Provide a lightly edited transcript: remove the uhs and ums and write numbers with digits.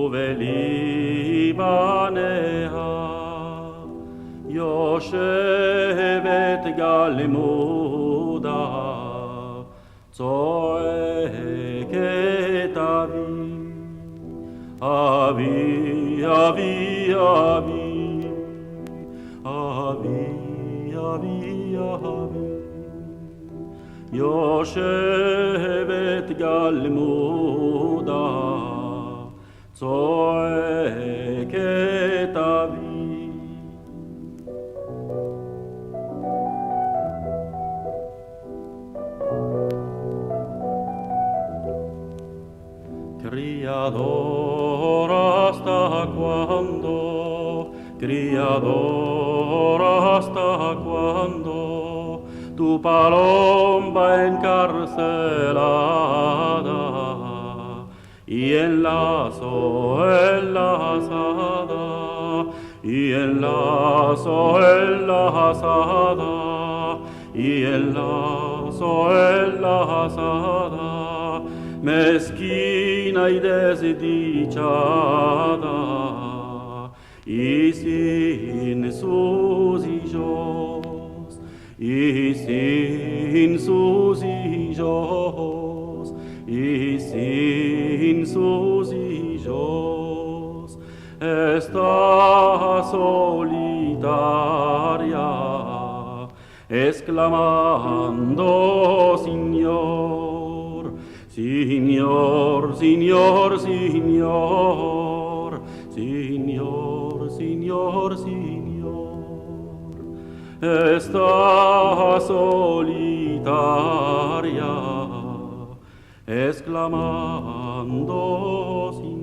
ובליבניה יושבת גלמודה צועקת אבי אבי אבי אבי אבי אבי יושבת גלמודה צועקת אבי Criador hasta cuándo tu paloma encarcelada y enlazo enlazada y enlazo enlazada y enlazo enlazada mezquina y desdichada y sin sus hijos y sin sus hijos y sin sus hijos está solitaria exclamando Señor, Señor, Señor, Señor, Señor, Señor, Señor, está solitaria, exclamando Señor.